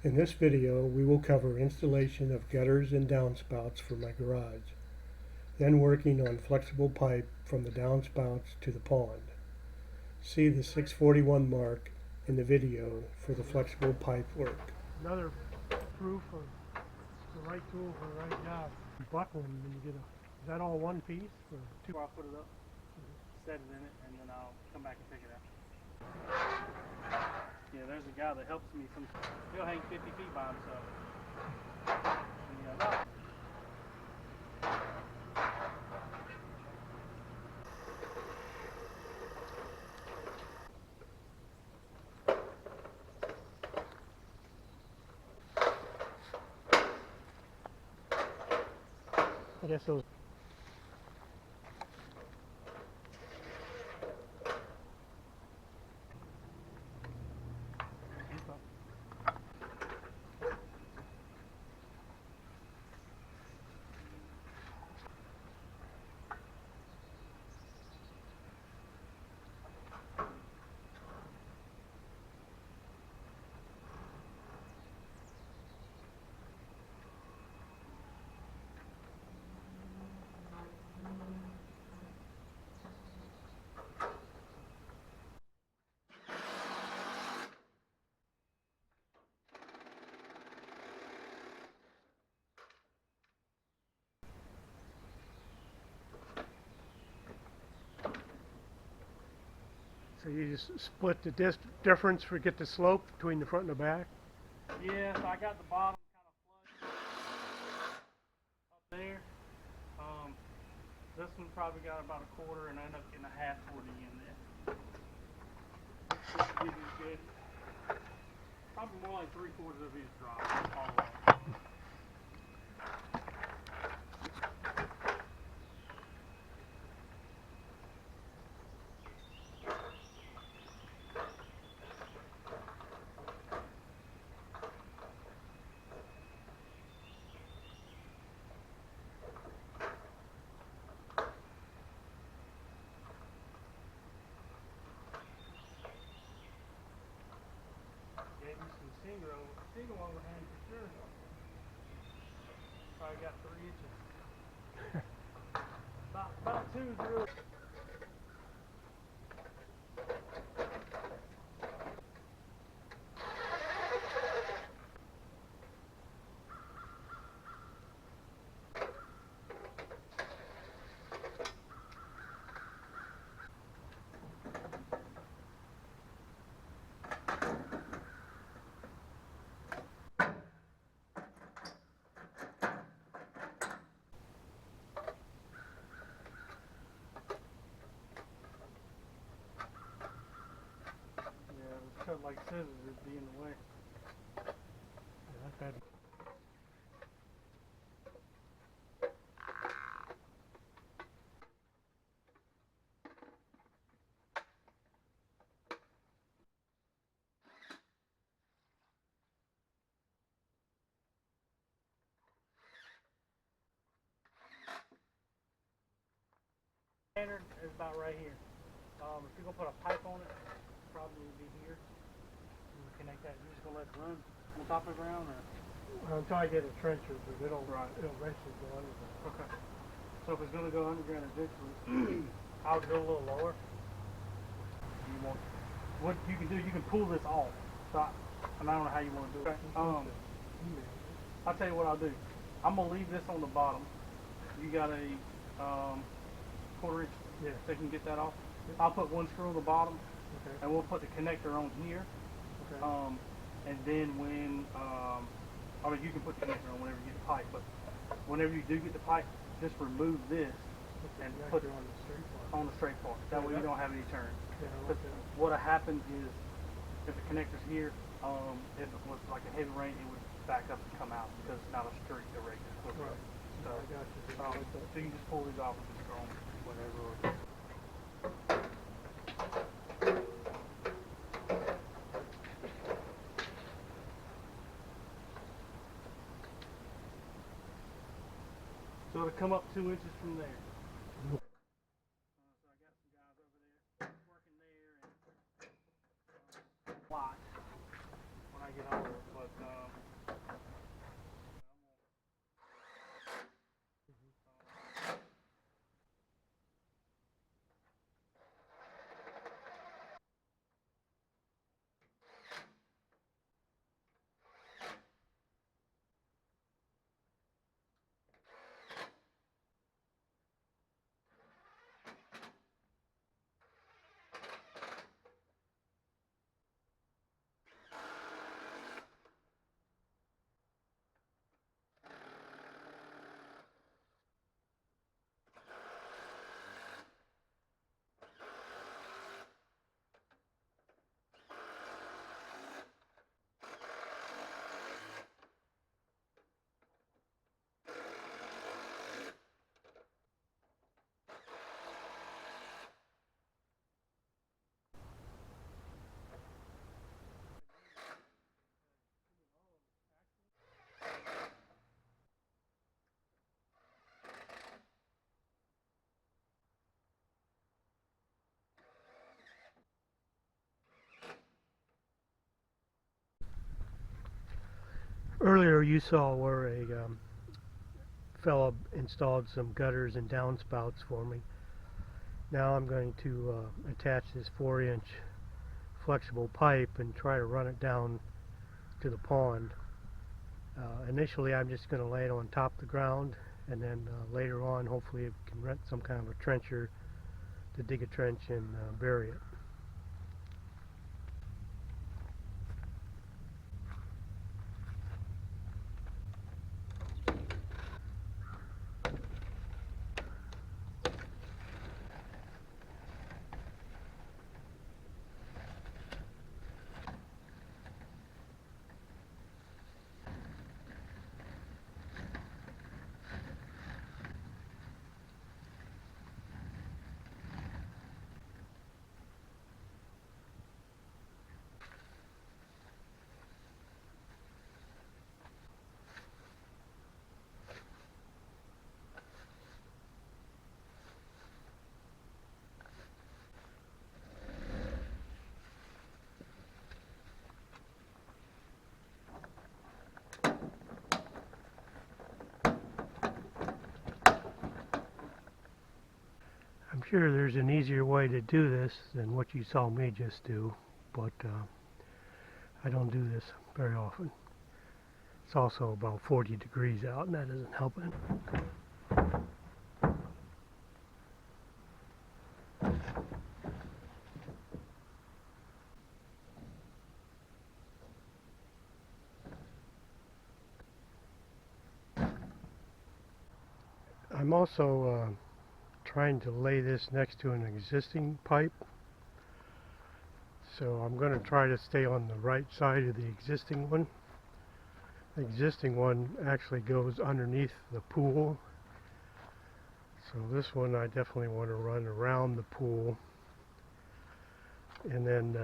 In this video, we will cover installation of gutters and downspouts for my garage, then working on flexible pipe from the downspouts to the pond. See the 641 mark in the video for the flexible pipe work. Another proof of the right tool for the right job. Buckling when you get a, is that all one piece or two? I'll put it up, set it in it, and then I'll come back and pick it up. Yeah, there's a guy that helps me. He'll hang 50 feet by himself. Yeah. I guess those. So you just split the difference for get the slope between the front and the back? Yeah, so I got the bottom kind of flush up there. This one probably got about a quarter, and I end up getting a half toward the end there. Just to give you a good, probably more like 3/4 of his drop all the way. Gave me some single overhand for sure. Probably got 3 inches. about 2 is really. Cut like scissors, it'd be in the way. Yeah, that's bad. Standard is about right here. If you're gonna put a pipe on it, probably would be here. You connect that. You're just gonna let it run on top of the ground, or Until I get a trencher, but it'll Right. it'll eventually go under there. okay. So if it's gonna go underground eventually, I would go a little lower. You want what you can do? You can pull this off. So I don't know how you want to do it. I'll tell you what I'll do. I'm gonna leave this on the bottom. You got a 1/4 inch. Yeah. So you can get that off. I'll put one screw on the bottom, Okay. and we'll put the connector on here. Okay. And then when I mean, you can put the connector on whenever you get the pipe, but whenever you do get the pipe, just remove this and put it on the straight part. on the straight part. That way you don't have any turn. Yeah, I But like that. what happens is, if the connector's here, if it was like a heavy rain, it would back up and come out because it's not a straight direct hook. Right. So, I got you. I like that. so you can just pull these off with the screw on whatever. So it'll come up 2 inches from there. So I got some guys over there working there and lot when I get home. But Earlier you saw where a fella installed some gutters and downspouts for me. Now I'm going to attach this 4-inch flexible pipe and try to run it down to the pond. Initially I'm just going to lay it on top of the ground, and then later on hopefully I can rent some kind of a trencher to dig a trench and bury it. I'm sure there's an easier way to do this than what you saw me just do, but I don't do this very often. It's also about 40 degrees out, and that isn't helping. I'm also trying to lay this next to an existing pipe, so I'm going to try to stay on the right side of the existing one. The existing one actually goes underneath the pool, so this one I definitely want to run around the pool, and then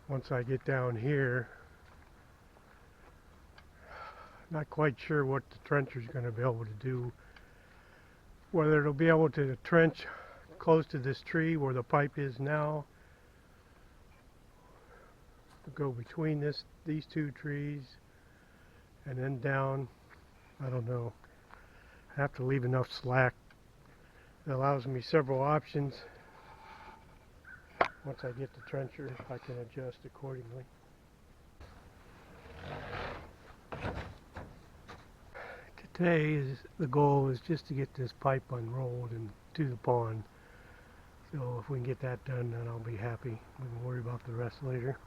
once I get down here, not quite sure what the trencher is going to be able to do, whether it'll be able to trench close to this tree where the pipe is now, go between these two trees and then down. I don't know. I have to leave enough slack. It allows me several options. Once I get the trencher, I can adjust accordingly. Today the goal is just to get this pipe unrolled and to the pond. So if we can get that done, then I'll be happy. We can worry about the rest later.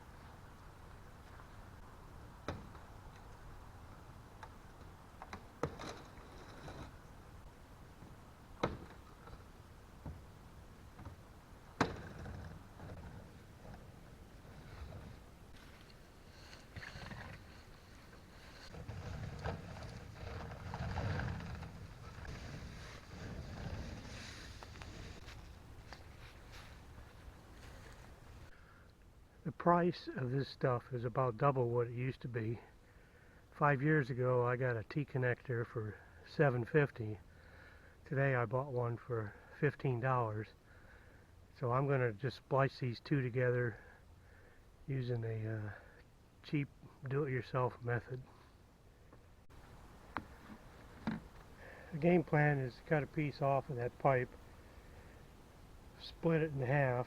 The price of this stuff is about double what it used to be. 5 years ago I got a T-connector for $7.50. Today I bought one for $15. So I'm going to just splice these two together using a cheap do-it-yourself method. The game plan is to cut a piece off of that pipe, split it in half,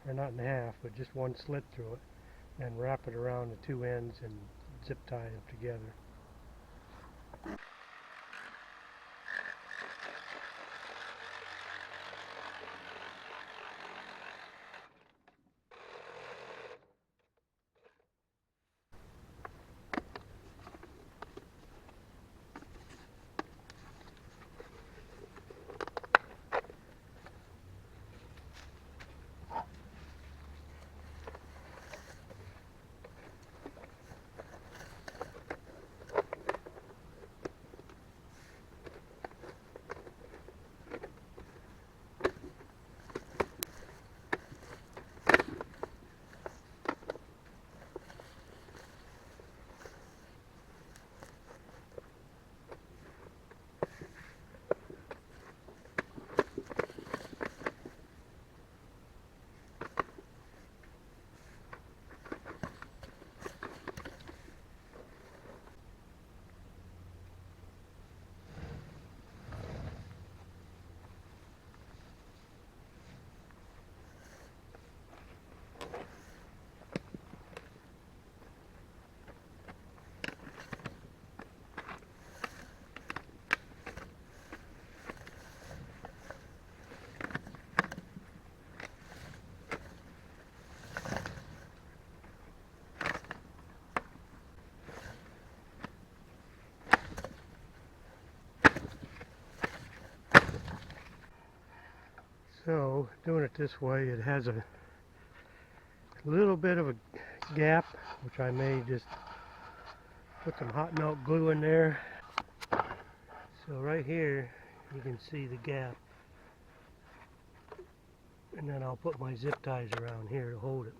or not in half, but just one slit through it, and wrap it around the two ends and zip tie them together. So, doing it this way, it has a little bit of a gap, which I may just put some hot melt glue in there. So right here, you can see the gap. And then I'll put my zip ties around here to hold it.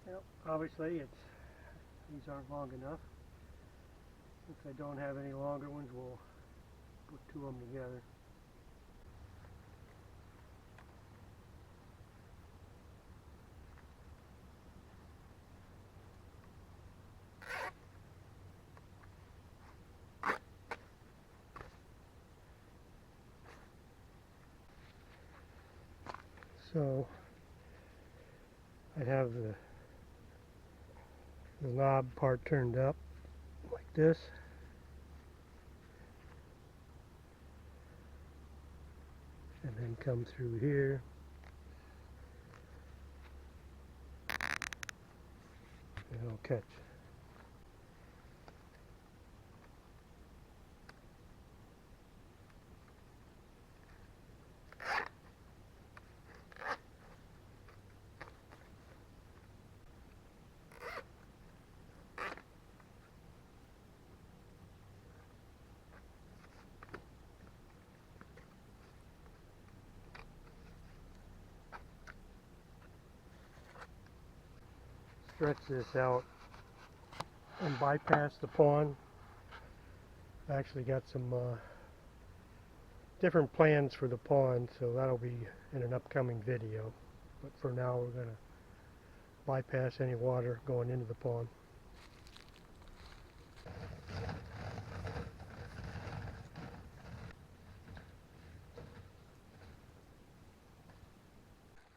Yep, obviously these aren't long enough. If I don't have any longer ones, we'll put two of them together. So I have the knob part turned up like this. And then come through here. And it'll catch. Stretch this out and bypass the pond. I actually got some different plans for the pond, so that'll be in an upcoming video. But for now, we're going to bypass any water going into the pond.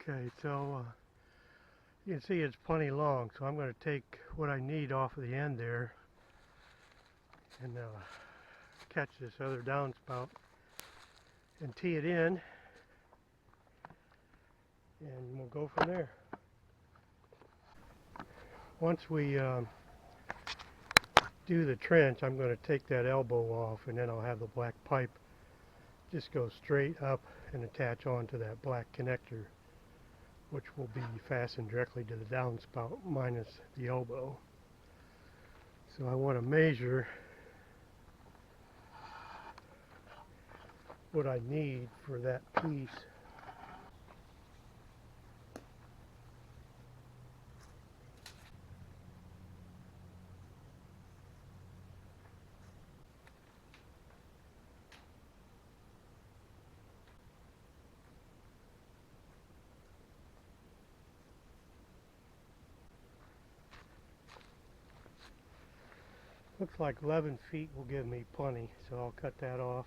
Okay, so you can see it's plenty long, so I'm going to take what I need off of the end there and catch this other downspout and tee it in, and we'll go from there. Once we do the trench, I'm going to take that elbow off, and then I'll have the black pipe just go straight up and attach onto that black connector, which will be fastened directly to the downspout minus the elbow. So I want to measure what I need for that piece. Looks like 11 feet will give me plenty, so I'll cut that off.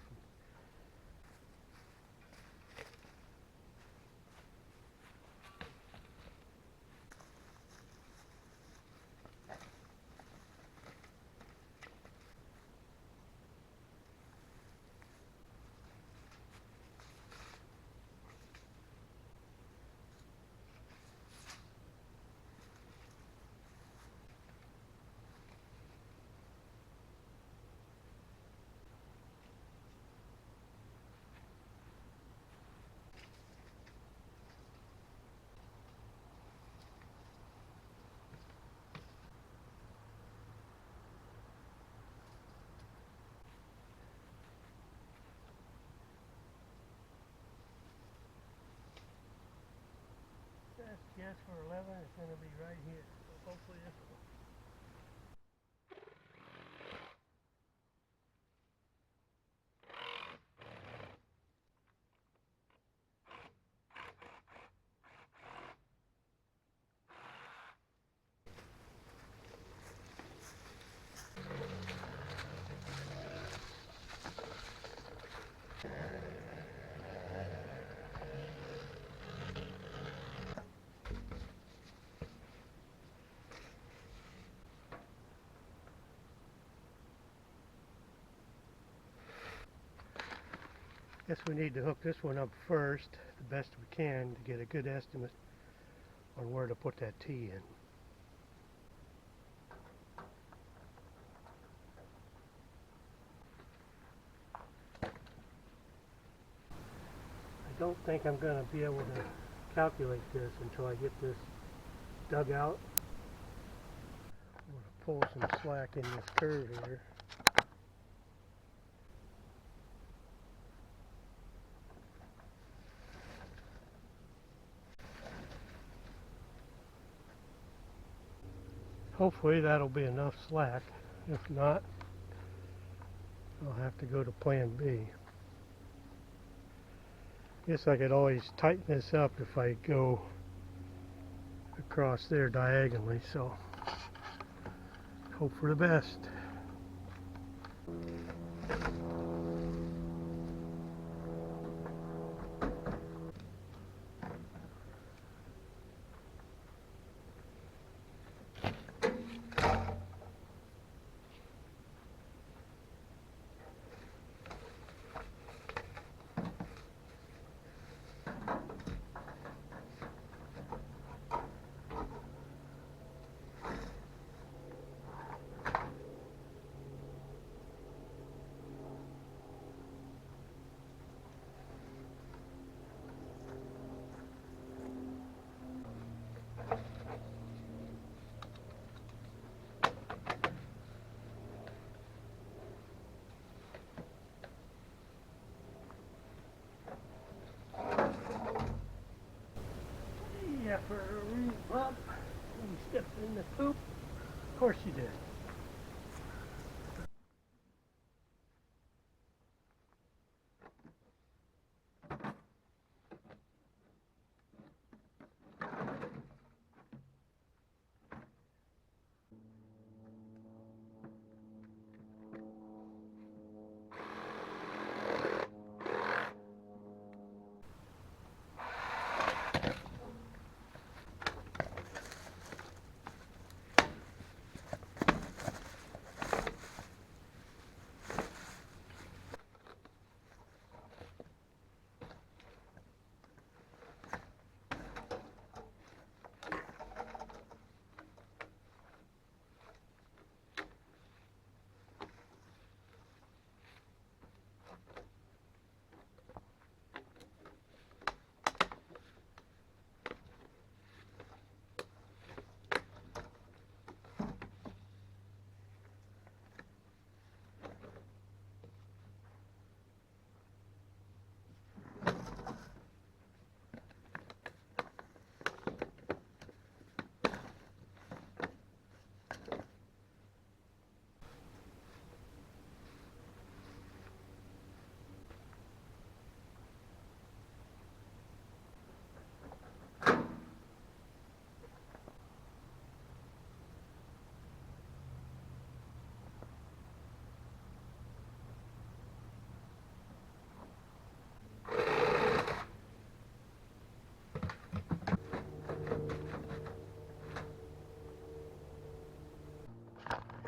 Best guess for 11 is going to be right here. So hopefully this will. Guess we need to hook this one up first, the best we can, to get a good estimate on where to put that T in. I don't think I'm going to be able to calculate this until I get this dug out. I'm going to pull some slack in this curve here. Hopefully that'll be enough slack. If not, I'll have to go to plan B. Guess I could always tighten this up if I go across there diagonally, so hope for the best. Yeah, for a roof bump, you stepped in the poop. Of course you did.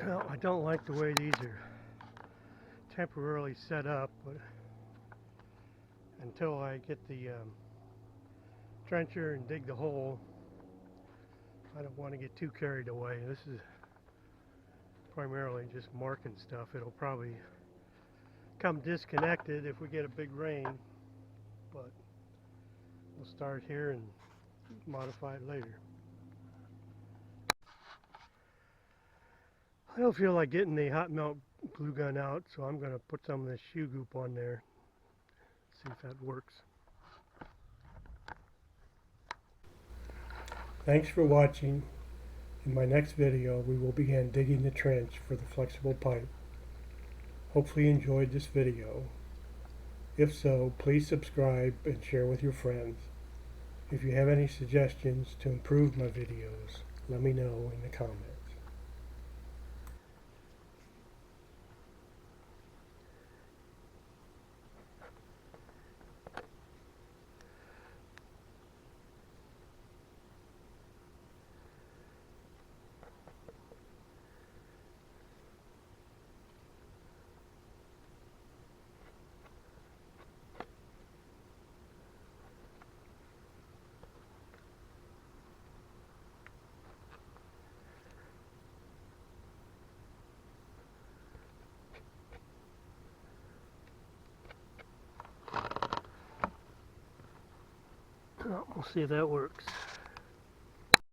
Well, I don't like the way these are temporarily set up, but until I get the trencher and dig the hole, I don't want to get too carried away. This is primarily just marking stuff. It'll probably come disconnected if we get a big rain, but we'll start here and modify it later. I don't feel like getting the hot melt glue gun out, so I'm going to put some of this shoe goop on there, see if that works. Thanks for watching. In my next video, we will begin digging the trench for the flexible pipe. Hopefully you enjoyed this video. If so, please subscribe and share with your friends. If you have any suggestions to improve my videos, let me know in the comments. We'll see if that works.